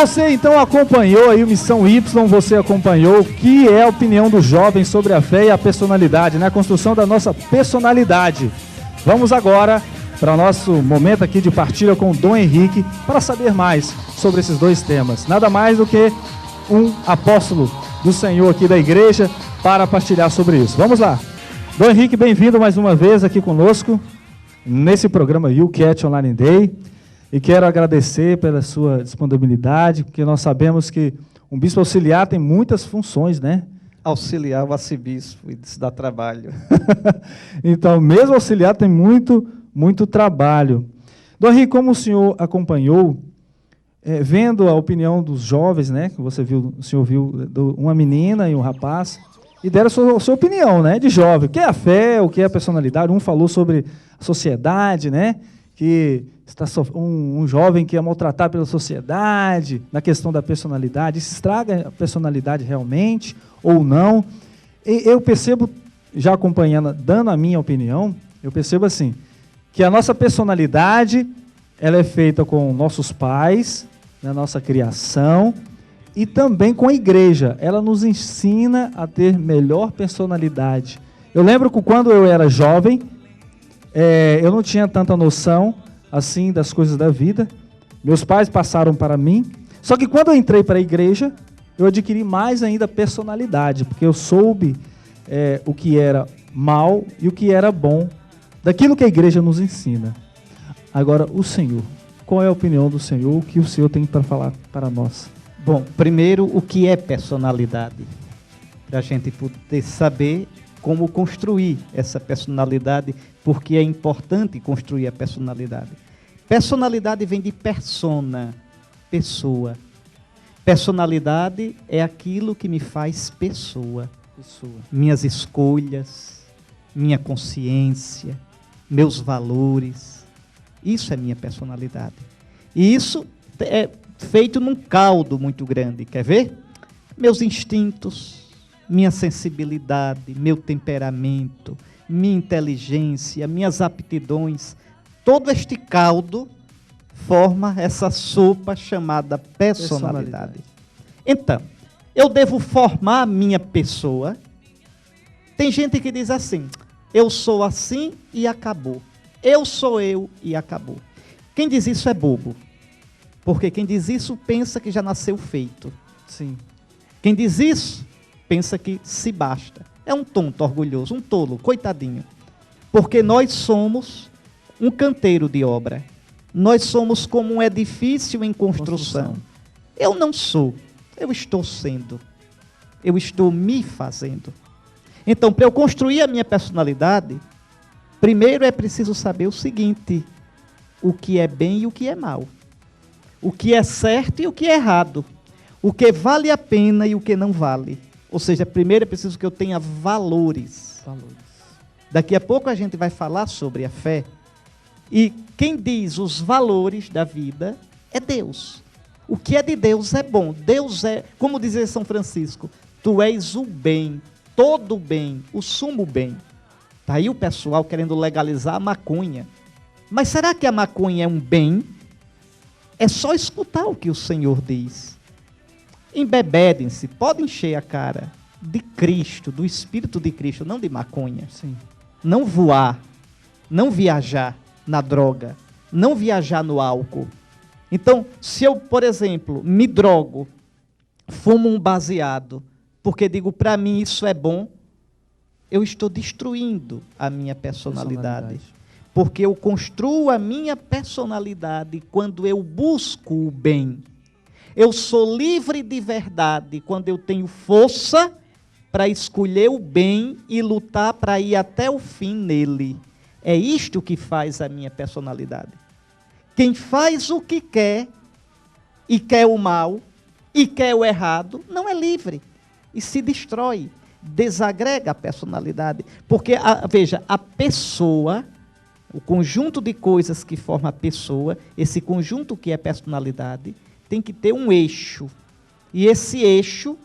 Você então acompanhou aí o Missão Y, você acompanhou o que é a opinião dos jovens sobre a fé e a personalidade, né? A construção da nossa personalidade. Vamos agora para o nosso momento aqui de partilha com o Dom Henrique para saber mais sobre esses dois temas. Nada mais do que um apóstolo do Senhor aqui da igreja para partilhar sobre isso. Vamos lá. Dom Henrique, bem-vindo mais uma vez aqui conosco nesse programa YouCat Online Day. E quero agradecer pela sua disponibilidade, porque nós sabemos que um bispo auxiliar tem muitas funções, né? Auxiliar o arcebispo, isso dá trabalho. Então, mesmo auxiliar tem muito trabalho. Dom Henrique, como o senhor acompanhou, vendo a opinião dos jovens, né? Que você viu, o senhor viu uma menina e um rapaz, e deram a sua opinião, né? De jovem. O que é a fé, o que é a personalidade? Um falou sobre a sociedade, né? Que está um jovem que é maltratado pela sociedade, na questão da personalidade, isso estraga a personalidade realmente ou não? E eu percebo, já acompanhando, dando a minha opinião, eu percebo assim, que a nossa personalidade, ela é feita com nossos pais, na nossa criação, e também com a igreja. Ela nos ensina a ter melhor personalidade. Eu lembro que quando eu era jovem, eu não tinha tanta noção assim das coisas da vida. Meus pais passaram para mim. Só que quando eu entrei para a igreja, eu adquiri mais ainda personalidade, porque eu soube o que era mal e o que era bom, daquilo que a igreja nos ensina. Agora, o Senhor, qual é a opinião do Senhor? O que o Senhor tem para falar para nós? Bom, primeiro, o que é personalidade? Para a gente poder saber como construir essa personalidade, porque é importante construir a personalidade. Personalidade vem de persona, pessoa. Personalidade é aquilo que me faz pessoa. Minhas escolhas, minha consciência, meus valores. Isso é minha personalidade. E isso é feito num caldo muito grande. Quer ver? Meus instintos, minha sensibilidade, meu temperamento, minha inteligência, minhas aptidões, todo este caldo forma essa sopa chamada personalidade. Então, eu devo formar a minha pessoa. Tem gente que diz assim, eu sou assim e acabou. Eu sou eu e acabou. Quem diz isso é bobo. Porque quem diz isso pensa que já nasceu feito. Sim. Quem diz isso pensa que se basta. É um tonto orgulhoso, um tolo, coitadinho. Porque nós somos um canteiro de obra. Nós somos como um edifício em construção. Eu não sou, eu estou sendo. Eu estou me fazendo. Então, para eu construir a minha personalidade, primeiro é preciso saber o seguinte: o que é bem e o que é mal. O que é certo e o que é errado. O que vale a pena e o que não vale. Ou seja, primeiro é preciso que eu tenha valores. Daqui a pouco a gente vai falar sobre a fé. E quem diz os valores da vida é Deus. O que é de Deus é bom. Deus é, como dizia São Francisco, tu és o bem, todo o bem, o sumo bem. Está aí o pessoal querendo legalizar a maconha. Mas será que a maconha é um bem? É só escutar o que o Senhor diz. Embebedem-se, podem encher a cara de Cristo, do Espírito de Cristo, não de maconha. Sim. Não voar, não viajar na droga, não viajar no álcool. Então, se eu, por exemplo, me drogo, fumo um baseado, porque digo, para mim isso é bom, eu estou destruindo a minha personalidade. Porque eu construo a minha personalidade quando eu busco o bem. Eu sou livre de verdade quando eu tenho força para escolher o bem e lutar para ir até o fim nele. É isto que faz a minha personalidade. Quem faz o que quer, e quer o mal, e quer o errado, não é livre. E se destrói, desagrega a personalidade. Porque, veja, a pessoa, o conjunto de coisas que forma a pessoa, esse conjunto que é personalidade, tem que ter um eixo. E esse eixo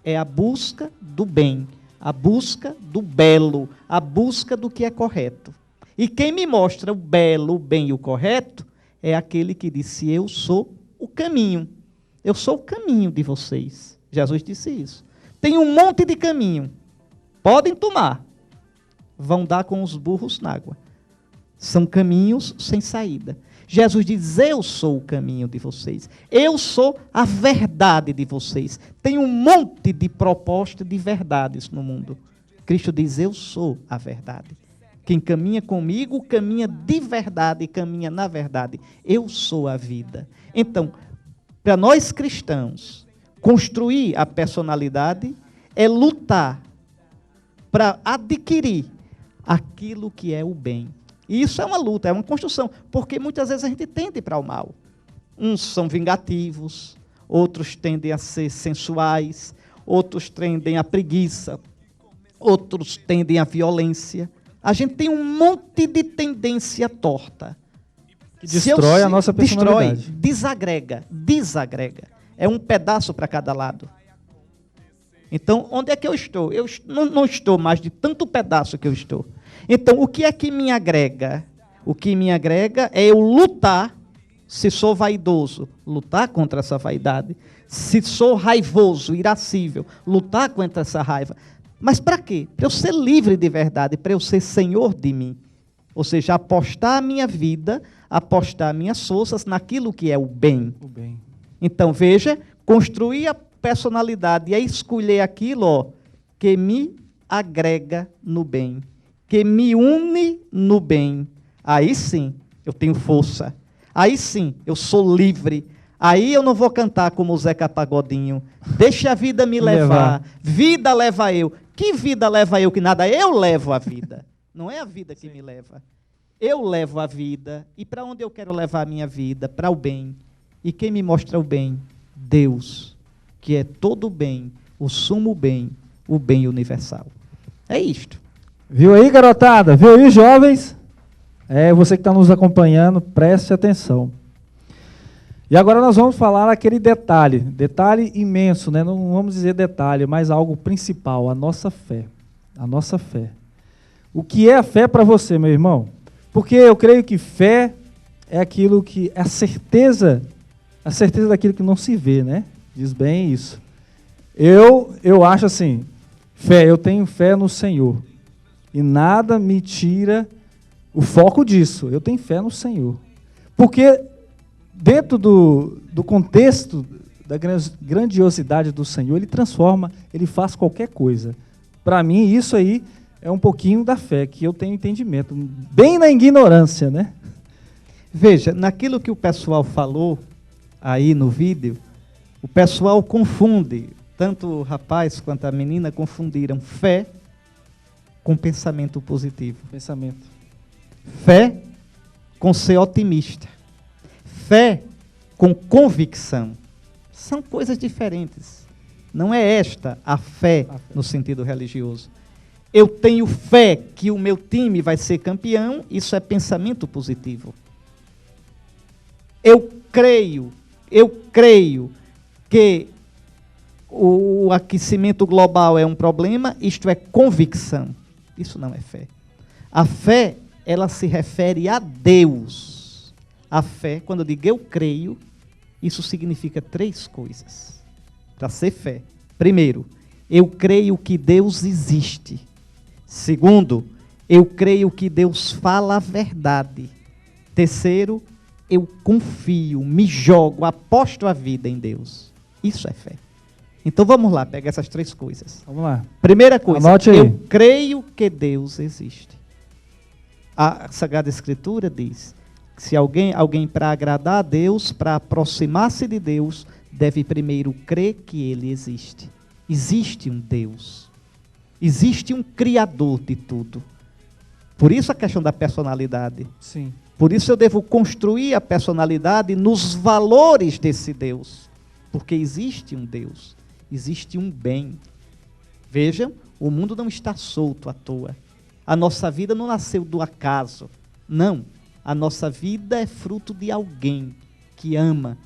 é a busca do bem, a busca do belo, a busca do que é correto. E quem me mostra o belo, o bem e o correto é aquele que disse: eu sou o caminho. Eu sou o caminho de vocês. Jesus disse isso. Tem um monte de caminho. Podem tomar. Vão dar com os burros na água. São caminhos sem saída. Jesus diz, eu sou o caminho de vocês. Eu sou a verdade de vocês. Tem um monte de propostas de verdades no mundo. Cristo diz, eu sou a verdade. Quem caminha comigo, caminha de verdade, caminha na verdade. Eu sou a vida. Então, para nós cristãos, construir a personalidade é lutar para adquirir aquilo que é o bem. E isso é uma luta, é uma construção, porque muitas vezes a gente tende para o mal. Uns são vingativos, outros tendem a ser sensuais, outros tendem à preguiça, outros tendem à violência. A gente tem um monte de tendência torta. Que destrói a nossa personalidade. Desagrega. É um pedaço para cada lado. Então, onde é que eu estou? Eu não estou mais de tanto pedaço que eu estou. Então, o que é que me agrega? O que me agrega é eu lutar, se sou vaidoso, lutar contra essa vaidade. Se sou raivoso, irascível, lutar contra essa raiva. Mas para quê? Para eu ser livre de verdade, para eu ser senhor de mim. Ou seja, apostar a minha vida, apostar minhas forças naquilo que é o bem. O bem. Então, veja, construir a personalidade é escolher aquilo que me agrega no bem, que me une no bem. Aí sim, eu tenho força. Aí sim, eu sou livre. Aí eu não vou cantar como o Zeca Pagodinho. Deixa a vida me levar. Vida leva eu. Que vida leva eu que nada? Eu levo a vida. Não é a vida que me leva. Eu levo a vida. E para onde eu quero levar a minha vida? Para o bem. E quem me mostra o bem? Deus, que é todo o bem, o sumo bem, o bem universal. É isto. Viu aí, garotada? Viu aí, jovens? Você que está nos acompanhando, preste atenção. E agora nós vamos falar aquele detalhe imenso, né? Não vamos dizer detalhe, mas algo principal, a nossa fé. A nossa fé. O que é a fé para você, meu irmão? Porque eu creio que fé é aquilo que é a certeza daquilo que não se vê, né? Diz bem isso. Eu acho assim, eu tenho fé no Senhor. E nada me tira o foco disso. Eu tenho fé no Senhor. Porque dentro do contexto da grandiosidade do Senhor, Ele transforma, Ele faz qualquer coisa. Para mim, isso aí é um pouquinho da fé, que eu tenho entendimento. Bem na ignorância, né? Veja, naquilo que o pessoal falou aí no vídeo, o pessoal confunde, tanto o rapaz quanto a menina confundiram fé com pensamento positivo. Pensamento. Fé com ser otimista. Fé com convicção. São coisas diferentes. Não é esta a fé no sentido religioso. Eu tenho fé que o meu time vai ser campeão, isso é pensamento positivo. Eu creio que o aquecimento global é um problema, isto é convicção. Isso não é fé. A fé, ela se refere a Deus. A fé, quando eu digo eu creio, isso significa 3 coisas. Para ser fé. Primeiro, eu creio que Deus existe. Segundo, eu creio que Deus fala a verdade. Terceiro, eu confio, me jogo, aposto a vida em Deus. Isso é fé. Então vamos lá, pegar essas 3 coisas. Vamos lá. Primeira coisa, anote aí. Eu creio que Deus existe. A Sagrada Escritura diz que se alguém para agradar a Deus, para aproximar-se de Deus, deve primeiro crer que Ele existe. Existe um Deus. Existe um Criador de tudo. Por isso a questão da personalidade. Sim. Por isso eu devo construir a personalidade nos valores desse Deus. Porque existe um Deus. Existe um bem. Vejam, o mundo não está solto à toa. A nossa vida não nasceu do acaso. Não. A nossa vida é fruto de alguém que ama,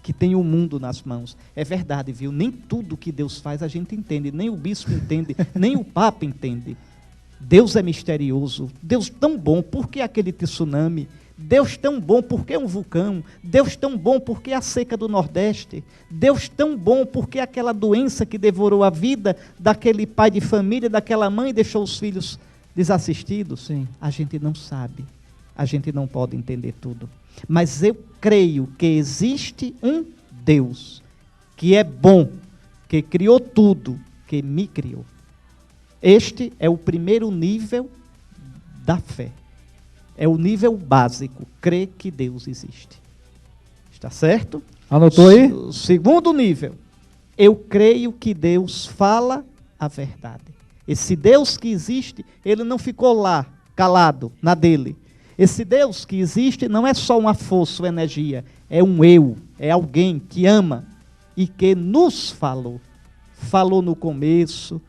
que tem o mundo nas mãos. É verdade, viu? Nem tudo que Deus faz a gente entende. Nem o bispo entende, nem o papa entende. Deus é misterioso. Deus tão bom. Por que aquele tsunami? Deus tão bom, por que um vulcão? Deus tão bom, por que a seca do Nordeste? Deus tão bom, por que aquela doença que devorou a vida daquele pai de família, daquela mãe e deixou os filhos desassistidos? Sim. A gente não sabe, a gente não pode entender tudo. Mas eu creio que existe um Deus que é bom, que criou tudo, que me criou. Este é o primeiro nível da fé. É o nível básico, crer que Deus existe. Está certo? Anotou aí? O segundo nível, eu creio que Deus fala a verdade. Esse Deus que existe, ele não ficou lá, calado, na dele. Esse Deus que existe não é só uma força ou energia, é um eu, é alguém que ama e que nos falou. Falou no começo,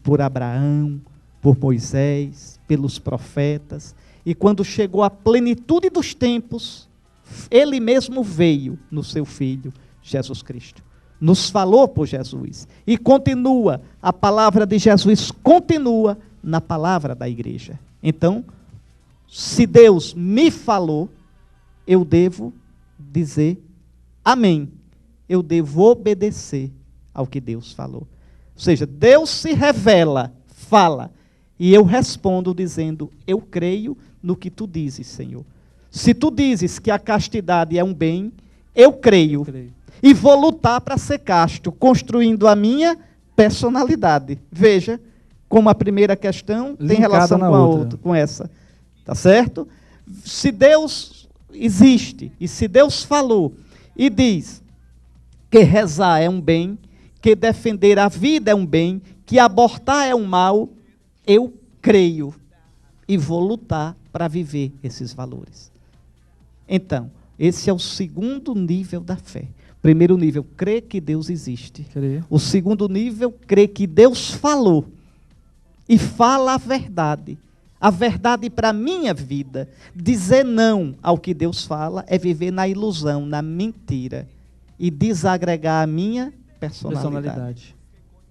por Abraão, por Moisés, pelos profetas. E quando chegou a plenitude dos tempos, ele mesmo veio no seu Filho, Jesus Cristo. Nos falou por Jesus. E continua, a palavra de Jesus continua na palavra da igreja. Então, se Deus me falou, eu devo dizer amém. Eu devo obedecer ao que Deus falou. Ou seja, Deus se revela, fala, e eu respondo dizendo, eu creio no que tu dizes, Senhor. Se tu dizes que a castidade é um bem, eu creio. E vou lutar para ser casto, construindo a minha personalidade. Veja como a primeira questão tem relação com a outra, com essa. Tá certo? Se Deus existe, e se Deus falou, e diz que rezar é um bem, que defender a vida é um bem, que abortar é um mal, eu creio e vou lutar para viver esses valores. Então, esse é o segundo nível da fé. Primeiro nível, crer que Deus existe. Creio. O segundo nível, crer que Deus falou e fala a verdade. A verdade para a minha vida. Dizer não ao que Deus fala é viver na ilusão, na mentira e desagregar a minha personalidade.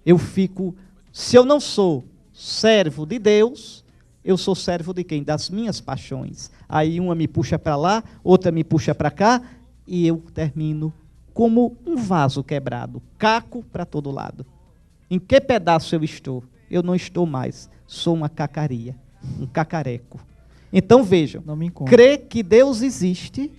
Eu fico, se eu não sou servo de Deus, eu sou servo de quem? Das minhas paixões. Aí uma me puxa para lá, outra me puxa para cá, e eu termino como um vaso quebrado, caco para todo lado. Em que pedaço eu estou? Eu não estou mais, sou uma cacaria, um cacareco. Então vejam, crer que Deus existe,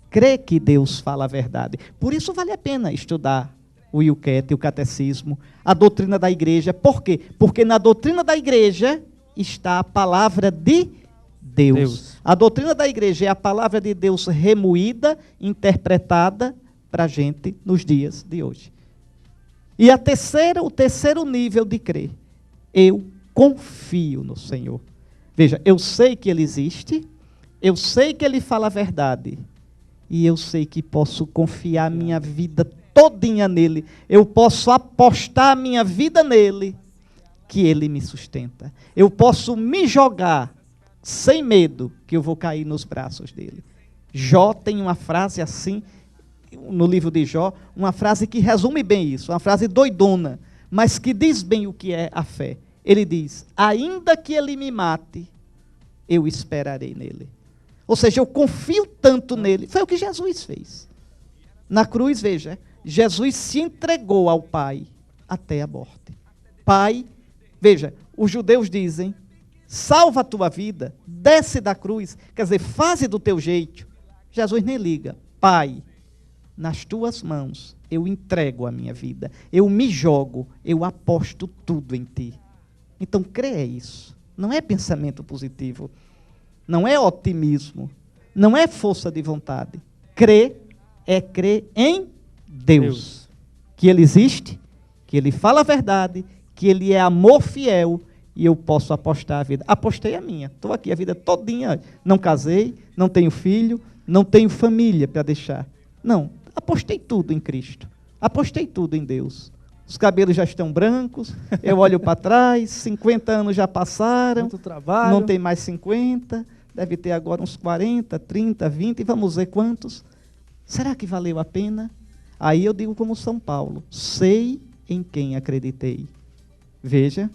crer que Deus fala a verdade. Por isso vale a pena estudar o IUCAT, o catecismo, a doutrina da igreja. Por quê? Porque na doutrina da igreja está a palavra de Deus. A doutrina da igreja é a palavra de Deus remoída, interpretada para a gente nos dias de hoje. E o terceiro nível de crer, eu confio no Senhor. Veja, eu sei que Ele existe, eu sei que Ele fala a verdade, e eu sei que posso confiar minha vida todinha nele, eu posso apostar a minha vida nele, que ele me sustenta. Eu posso me jogar sem medo, que eu vou cair nos braços dele. Jó tem uma frase assim, no livro de Jó, uma frase que resume bem isso, uma frase doidona, mas que diz bem o que é a fé. Ele diz, ainda que ele me mate, eu esperarei nele. Ou seja, eu confio tanto nele. Foi o que Jesus fez. Na cruz, veja, Jesus se entregou ao Pai até a morte. Pai, veja, os judeus dizem, salva a tua vida, desce da cruz, quer dizer, faze do teu jeito. Jesus nem liga. Pai, nas tuas mãos eu entrego a minha vida, eu me jogo, eu aposto tudo em ti. Então, crer é isso. Não é pensamento positivo, não é otimismo, não é força de vontade. Crer é crer em Deus. Que Ele existe, que Ele fala a verdade, que Ele é amor fiel e eu posso apostar a vida. Apostei a minha, estou aqui a vida todinha, não casei, não tenho filho, não tenho família para deixar. Não, apostei tudo em Cristo, apostei tudo em Deus. Os cabelos já estão brancos, eu olho para trás, 50 anos já passaram, muito trabalho. Não tem mais 50, deve ter agora uns 40, 30, 20, e vamos ver quantos. Será que valeu a pena? Aí eu digo como São Paulo, sei em quem acreditei. Veja,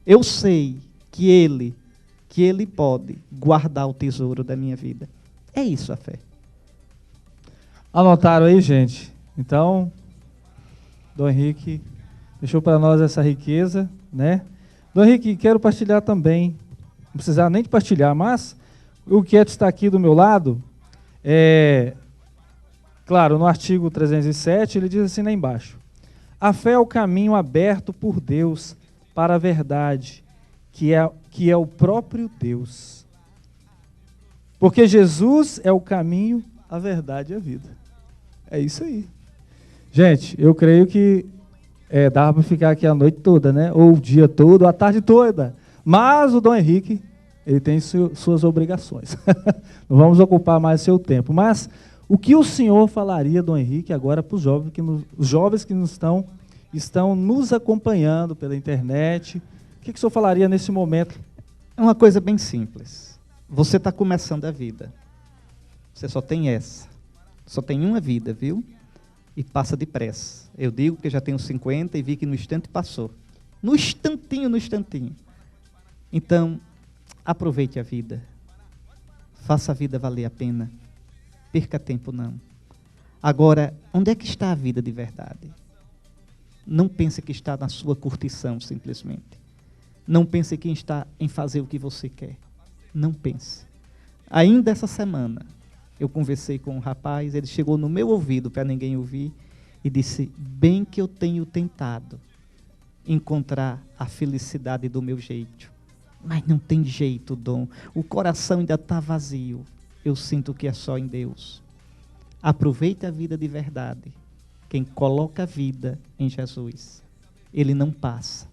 eu sei que Ele pode guardar o tesouro da minha vida. É isso a fé. Anotaram aí, gente? Então, Dom Henrique deixou para nós essa riqueza, né? Dom Henrique, quero partilhar também, não precisar nem de partilhar, mas o que está aqui do meu lado, claro, no artigo 307, ele diz assim lá embaixo: a fé é o caminho aberto por Deus para a verdade, que é o próprio Deus. Porque Jesus é o caminho, a verdade e a vida. É isso aí. Gente, eu creio que dava para ficar aqui a noite toda, né? Ou o dia todo, ou a tarde toda. Mas o Dom Henrique, ele tem suas obrigações. Não vamos ocupar mais seu tempo. Mas o que o senhor falaria, Dom Henrique, agora para os jovens que estão nos acompanhando pela internet? O que o senhor falaria nesse momento? É uma coisa bem simples. Você está começando a vida. Você só tem essa. Só tem uma vida, viu? E passa depressa. Eu digo que já tenho 50 e vi que no instante passou. No instantinho, no instantinho. Então, aproveite a vida. Faça a vida valer a pena. Perca tempo não. Agora, onde é que está a vida de verdade? Não pense que está na sua curtição, simplesmente. Não pense que está em fazer o que você quer. Não pense. Ainda essa semana, eu conversei com um rapaz, ele chegou no meu ouvido para ninguém ouvir e disse: bem que eu tenho tentado encontrar a felicidade do meu jeito, mas não tem jeito, Dom. O coração ainda está vazio. Eu sinto que é só em Deus. Aproveite a vida de verdade. Quem coloca a vida em Jesus, ele não passa.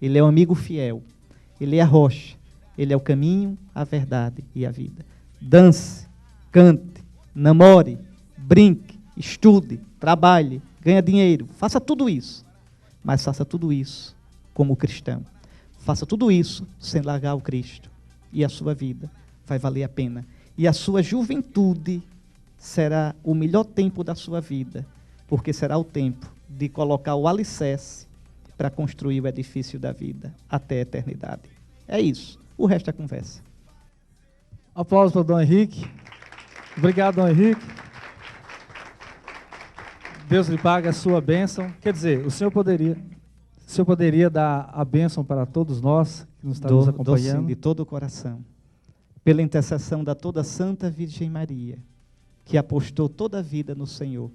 Ele é um amigo fiel. Ele é a rocha. Ele é o caminho, a verdade e a vida. Dance, cante, namore, brinque, estude, trabalhe, ganhe dinheiro. Faça tudo isso. Mas faça tudo isso como cristão. Faça tudo isso sem largar o Cristo. E a sua vida vai valer a pena. E a sua juventude será o melhor tempo da sua vida, porque será o tempo de colocar o alicerce para construir o edifício da vida até a eternidade. É isso. O resto é conversa. Aplausos para o Dom Henrique. Obrigado, Dom Henrique. Deus lhe pague a sua bênção. Quer dizer, o senhor poderia dar a bênção para todos nós que nos estão nos acompanhando? Sim, de todo o coração. Pela intercessão da toda Santa Virgem Maria, que apostou toda a vida no Senhor,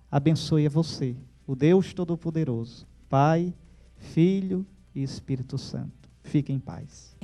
abençoe a você, o Deus Todo-Poderoso, Pai, Filho e Espírito Santo. Fique em paz.